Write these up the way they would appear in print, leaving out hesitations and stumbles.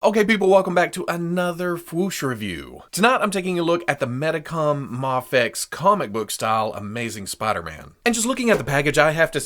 Okay people, welcome back to another Fwoosh review. Tonight I'm taking a look at the Medicom MAFEX comic book style Amazing Spider-Man. And just looking at the package, I have to,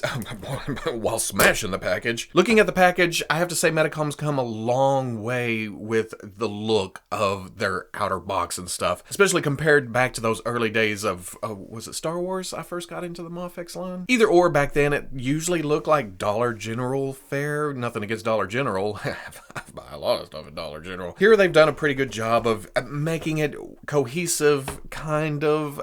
while smashing the package, looking at the package, I have to say Medicom's come a long way with the look of their outer box and stuff. Especially compared back to those early days of, was it Star Wars I first got into the MAFEX line? Either or, back then it usually looked like Dollar General fare. Nothing against Dollar General. I buy a lot of stuff at Dollar General. Here they've done a pretty good job of making it cohesive, kind of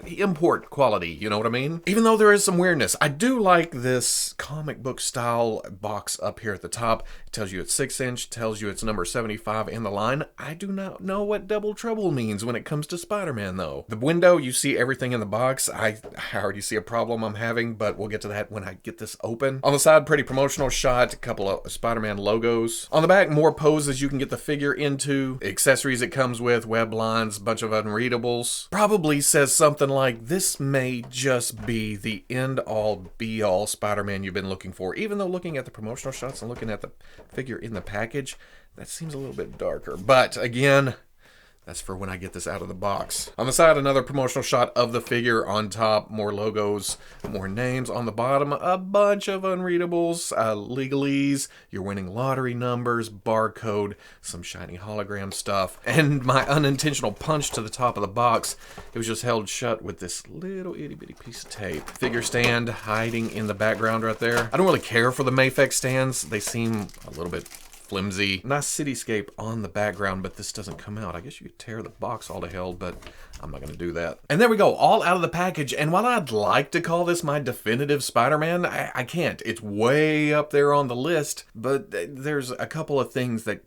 import quality, you know what I mean? Even though there is some weirdness, I do like this comic book style box up here at the top. It tells you it's 6-inch, tells you it's number 75 in the line. I do not know what double trouble means when it comes to Spider-Man though. The window, you see everything in the box. I already see a problem I'm having, but we'll get to that when I get this open. On the side, pretty promotional shot, a couple of Spider-Man logos. On the back, more poses you can get the figure into, accessories it comes with, web lines, bunch of unreadables. Probably says something like, this may just be the end-all be-all Spider-Man you've been looking for. Even though looking at the promotional shots and looking at the figure in the package, that seems a little bit darker. But again, that's for when I get this out of the box. On the side, another promotional shot of the figure. On top, more logos, more names. On the bottom, a bunch of unreadables, legalese, your winning lottery numbers, barcode, some shiny hologram stuff, and my unintentional punch to the top of the box. It was just held shut with this little itty bitty piece of tape. Figure stand hiding in the background right there. I don't really care for the MAFEX stands. They seem a little bit flimsy. Nice cityscape on the background, but this doesn't come out. I guess you could tear the box all to hell, but I'm not going to do that. And there we go, all out of the package. And while I'd like to call this my definitive Spider-Man, I can't. It's way up there on the list, but there's a couple of things that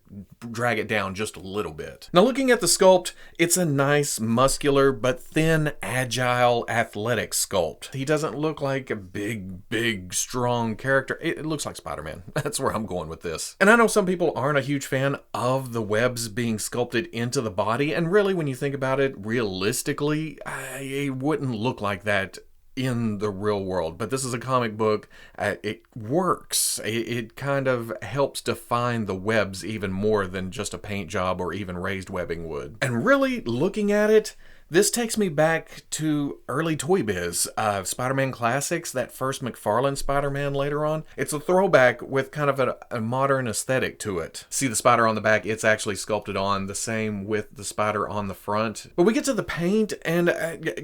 drag it down just a little bit. Now looking at the sculpt, it's a nice, muscular, but thin, agile, athletic sculpt. He doesn't look like a big, strong character. It looks like Spider-Man. That's where I'm going with this. And I know some people aren't a huge fan of the webs being sculpted into the body, and really when you think about it, realistically, it wouldn't look like that in the real world. But this is a comic book. It works. It kind of helps define the webs even more than just a paint job or even raised webbing would. And really, looking at it, this takes me back to early Toy Biz, Spider-Man Classics, that first McFarlane Spider-Man later on. It's a throwback with kind of a modern aesthetic to it. See the spider on the back, it's actually sculpted on, the same with the spider on the front. But we get to the paint, and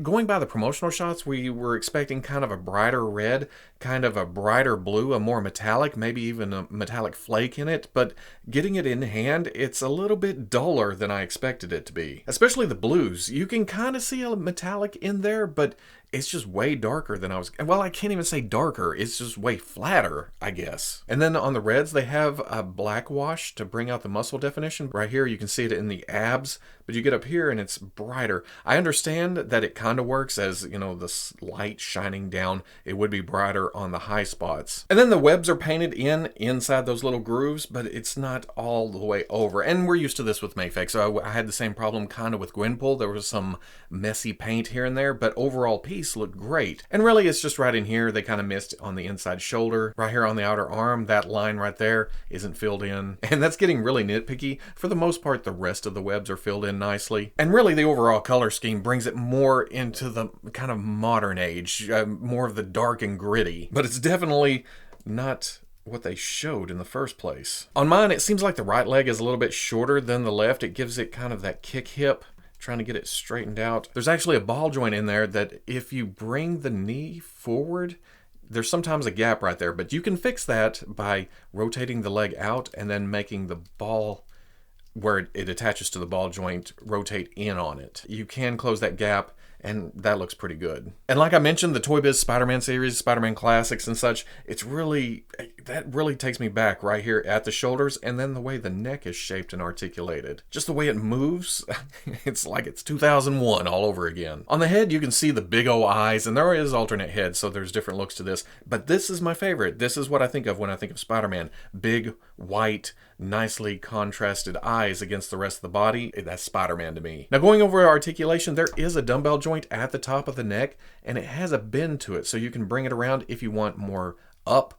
going by the promotional shots, we were expecting kind of a brighter red, kind of a brighter blue, a more metallic, maybe even a metallic flake in it. But getting it in hand, it's a little bit duller than I expected it to be. Especially the blues. You can kind of see a metallic in there, but it's just way darker than I was. Well, I can't even say darker. It's just way flatter, I guess. And then on the reds, they have a black wash to bring out the muscle definition. Right here, you can see it in the abs, but you get up here and it's brighter. I understand that it kind of works as, you know, the light shining down. It would be brighter on the high spots. And then the webs are painted inside those little grooves, but it's not all the way over. And we're used to this with MAFEX. So I had the same problem kind of with Gwenpool. There was some messy paint here and there, but overall piece looked great. And really it's just right in here. They kind of missed on the inside shoulder. Right here on the outer arm, that line right there isn't filled in. And that's getting really nitpicky. For the most part, the rest of the webs are filled in nicely. And really the overall color scheme brings it more into the kind of modern age, more of the dark and gritty. But it's definitely not what they showed in the first place. On mine, it seems like the right leg is a little bit shorter than the left. It gives it kind of that kick hip, trying to get it straightened out. There's actually a ball joint in there that if you bring the knee forward, there's sometimes a gap right there, but you can fix that by rotating the leg out and then making the ball where it attaches to the ball joint rotate in on it. You can close that gap, and that looks pretty good. And like I mentioned, the Toy Biz Spider-Man series, Spider-Man Classics and such, that really takes me back right here at the shoulders, and then the way the neck is shaped and articulated. Just the way it moves, it's like it's 2001 all over again. On the head, you can see the big old eyes, and there is alternate heads, so there's different looks to this, but this is my favorite. This is what I think of when I think of Spider-Man. Big, white, nicely contrasted eyes against the rest of the body. That's Spider-Man to me. Now going over articulation, there is a dumbbell joint at the top of the neck, and it has a bend to it, so you can bring it around if you want more up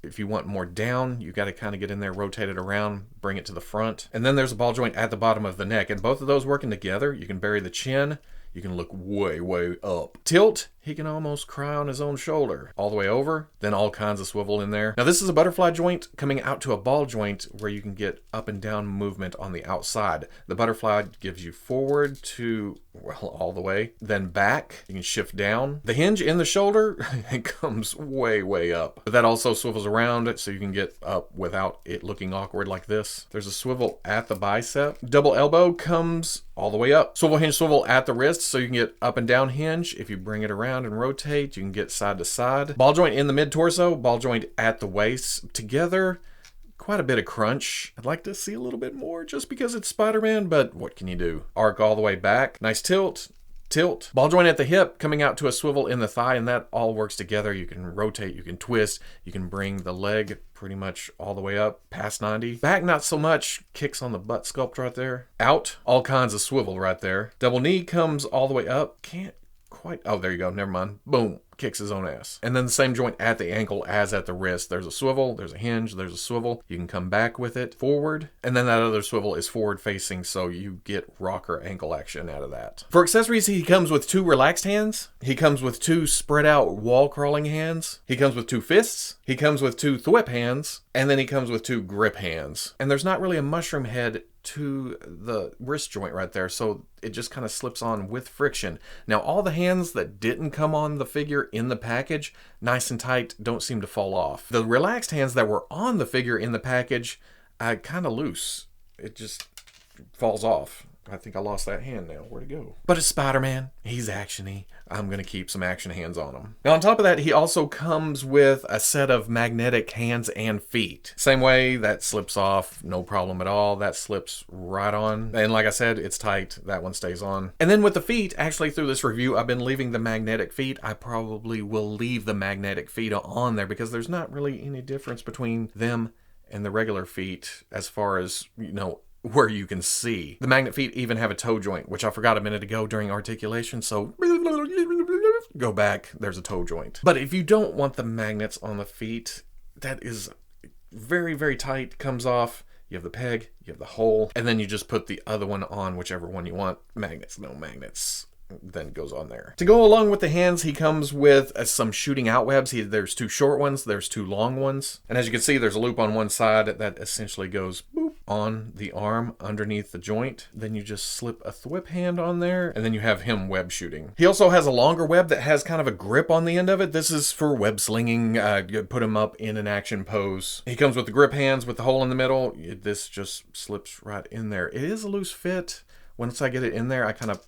If you want more down, you got to kind of get in there, rotate it around, bring it to the front. And then there's a ball joint at the bottom of the neck. And both of those working together, you can bury the chin. You can look way, way up. Tilt, he can almost cry on his own shoulder. All the way over, then all kinds of swivel in there. Now this is a butterfly joint coming out to a ball joint where you can get up and down movement on the outside. The butterfly gives you forward to, well, all the way, then back. You can shift down. The hinge in the shoulder, it comes way, way up. But that also swivels around so you can get up without it looking awkward like this. There's a swivel at the bicep. Double elbow comes all the way up. Swivel hinge swivel at the wrist so you can get up and down hinge. If you bring it around and rotate, you can get side to side. Ball joint in the mid torso, ball joint at the waist. Together, quite a bit of crunch. I'd like to see a little bit more just because it's Spider-Man, but what can you do? Arc all the way back. Nice tilt. Tilt. Ball joint at the hip, coming out to a swivel in the thigh, and that all works together. You can rotate, you can twist, you can bring the leg pretty much all the way up past 90. Back, not so much. Kicks on the butt sculpt right there. Out, all kinds of swivel right there. Double knee comes all the way up. Can't quite, oh, there you go, never mind. Boom. Kicks his own ass. And then the same joint at the ankle as at the wrist. There's a swivel, there's a hinge, there's a swivel. You can come back with it forward. And then that other swivel is forward facing, so you get rocker ankle action out of that. For accessories, he comes with 2 relaxed hands. He comes with 2 spread out wall crawling hands. He comes with 2 fists. He comes with 2 thwip hands. And then he comes with 2 grip hands. And there's not really a mushroom head to the wrist joint right there, so it just kind of slips on with friction. Now all the hands that didn't come on the figure in the package, nice and tight, don't seem to fall off. The relaxed hands that were on the figure in the package, kind of loose. It just falls off. I think I lost that hand now. Where'd it go? But it's Spider-Man. He's actiony. I'm going to keep some action hands on him. Now, on top of that, he also comes with a set of magnetic hands and feet. Same way, that slips off. No problem at all. That slips right on. And like I said, it's tight. That one stays on. And then with the feet, actually through this review, I've been leaving the magnetic feet. I probably will leave the magnetic feet on there because there's not really any difference between them and the regular feet as far as, you know, where you can see. The magnet feet even have a toe joint, which I forgot a minute ago during articulation, so go back, there's a toe joint. But if you don't want the magnets on the feet, that is very, very tight, comes off. You have the peg, you have the hole, and then you just put the other one on, whichever one you want. Magnets, no magnets. Then it goes on there. To go along with the hands, he comes with some shooting out webs. There's 2 short ones, there's 2 long ones. And as you can see, there's a loop on one side that essentially goes boop on the arm underneath the joint. Then you just slip a thwip hand on there, and then you have him web shooting. He also has a longer web that has kind of a grip on the end of it. This is for web slinging, put him up in an action pose. He comes with the grip hands with the hole in the middle. This just slips right in there. It is a loose fit. Once I get it in there, I kind of,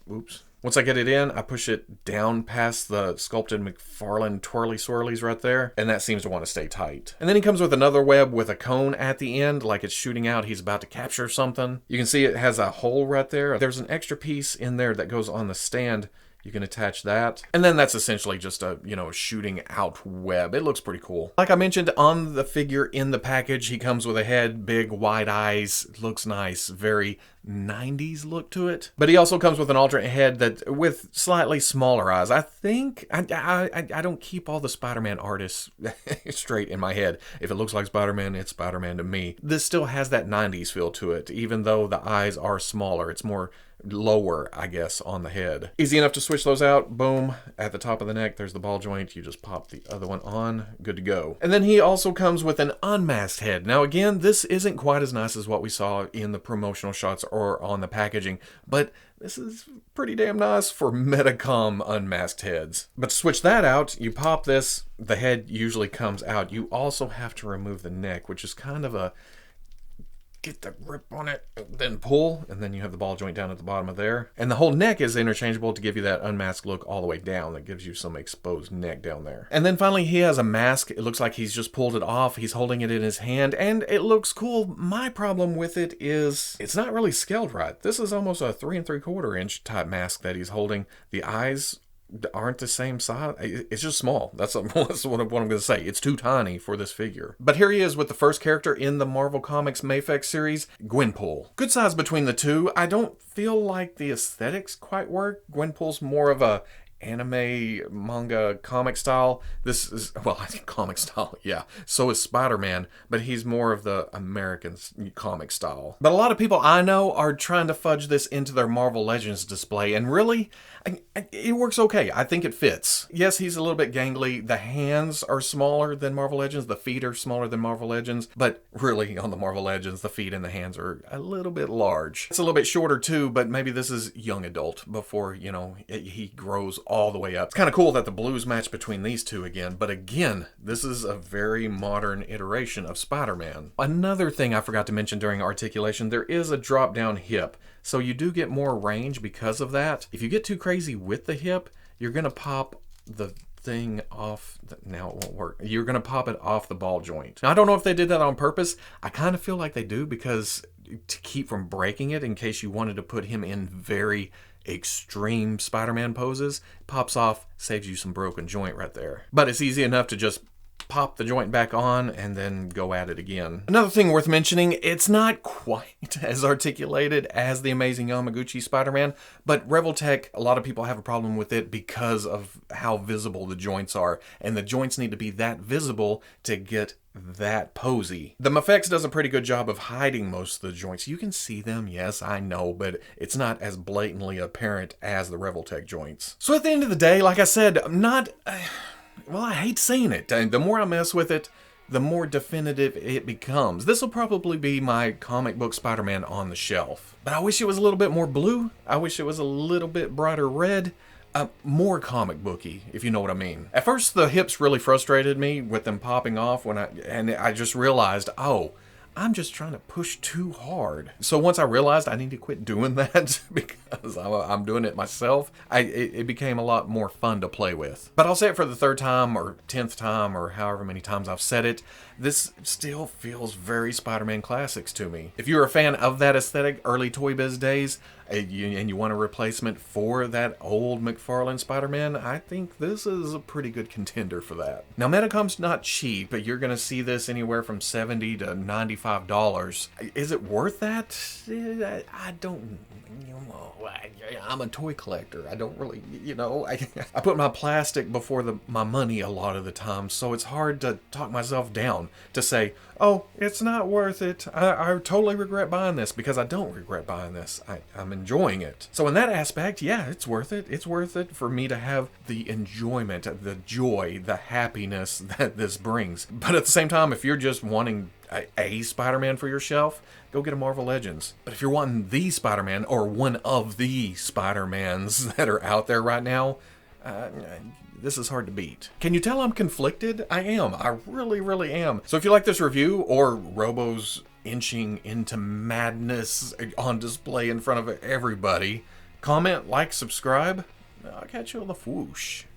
Once I get it in, I push it down past the sculpted McFarlane twirly swirlies right there, and that seems to want to stay tight. And then he comes with another web with a cone at the end, like it's shooting out, he's about to capture something. You can see it has a hole right there. There's an extra piece in there that goes on the stand. You can attach that. And then that's essentially just a, shooting out web. It looks pretty cool. Like I mentioned on the figure in the package, he comes with a head, big wide eyes, looks nice, very 90s look to it. But he also comes with an alternate head that with slightly smaller eyes. I think, I don't keep all the Spider-Man artists straight in my head. If it looks like Spider-Man, it's Spider-Man to me. This still has that 90s feel to it, even though the eyes are smaller. It's more lower, I guess, on the head. Easy enough to switch those out. Boom. At the top of the neck, there's the ball joint. You just pop the other one on. Good to go. And then he also comes with an unmasked head. Now, again, this isn't quite as nice as what we saw in the promotional shots or on the packaging, but this is pretty damn nice for Medicom unmasked heads. But to switch that out, you pop this, the head usually comes out. You also have to remove the neck, which is kind of a get the grip on it, then pull, and then you have the ball joint down at the bottom of there. And the whole neck is interchangeable to give you that unmasked look all the way down. That gives you some exposed neck down there. And then finally, he has a mask. It looks like he's just pulled it off. He's holding it in his hand, and it looks cool. My problem with it is it's not really scaled right. This is almost a 3 3/4 inch type mask that he's holding. The eyes aren't the same size. It's just small. That's what I'm going to say. It's too tiny for this figure. But here he is with the first character in the Marvel Comics MAFEX series, Gwenpool. Good size between the two. I don't feel like the aesthetics quite work. Gwenpool's more of a anime, manga, comic style. This is, well, I think comic style, yeah. So is Spider-Man, but he's more of the American comic style. But a lot of people I know are trying to fudge this into their Marvel Legends display, and really, it works okay. I think it fits. Yes, he's a little bit gangly. The hands are smaller than Marvel Legends. The feet are smaller than Marvel Legends, but really on the Marvel Legends, the feet and the hands are a little bit large. It's a little bit shorter too, but maybe this is young adult before, you know, he grows all the way up. It's kind of cool that the blues match between these two again, but again, this is a very modern iteration of Spider-Man. Another thing I forgot to mention during articulation, there is a drop-down hip, so you do get more range because of that. If you get too crazy with the hip, you're gonna pop the thing off. Now it won't work. You're gonna pop it off the ball joint. Now I don't know if they did that on purpose. I kind of feel like they do, because to keep from breaking it, in case you wanted to put him in very extreme Spider-Man poses, pops off, saves you some broken joint right there. But it's easy enough to just pop the joint back on and then go at it again. Another thing worth mentioning, it's not quite as articulated as the Amazing Yamaguchi Spider-Man, but Revoltech, a lot of people have a problem with it because of how visible the joints are, and the joints need to be that visible to get that posy. The MAFEX does a pretty good job of hiding most of the joints. You can see them, yes, I know, but it's not as blatantly apparent as the Revoltech joints. So at the end of the day, like I said, I'm not... well, I hate saying it. The more I mess with it, the more definitive it becomes. This will probably be my comic book Spider-Man on the shelf. But I wish it was a little bit more blue. I wish it was a little bit brighter red. More comic booky, if you know what I mean. At first, the hips really frustrated me with them popping off and I just realized, oh, I'm just trying to push too hard. So once I realized I need to quit doing that because I'm doing it myself, it became a lot more fun to play with. But I'll say it for the 3rd time or 10th time or however many times I've said it, this still feels very Spider-Man classics to me. If you're a fan of that aesthetic, early Toy Biz days, and you want a replacement for that old McFarlane Spider-Man, I think this is a pretty good contender for that. Now, Medicom's not cheap, but you're gonna see this anywhere from $70 to $95. Is it worth that? I don't, you know, I'm a toy collector. I don't really, you know, I put my plastic before my money a lot of the time, so it's hard to talk myself down to say, oh, it's not worth it. I totally regret buying this, because I don't regret buying this. I'm enjoying it. So in that aspect, yeah, it's worth it. It's worth it for me to have the enjoyment, the joy, the happiness that this brings. But at the same time, if you're just wanting a Spider-Man for your shelf, go get a Marvel Legends. But if you're wanting the Spider-Man, or one of the Spider-Mans that are out there right now, this is hard to beat. Can you tell I'm conflicted? I am. I really, really am. So if you like this review, or Robo's inching into madness on display in front of everybody, comment, like, subscribe. I'll catch you on the Fwoosh.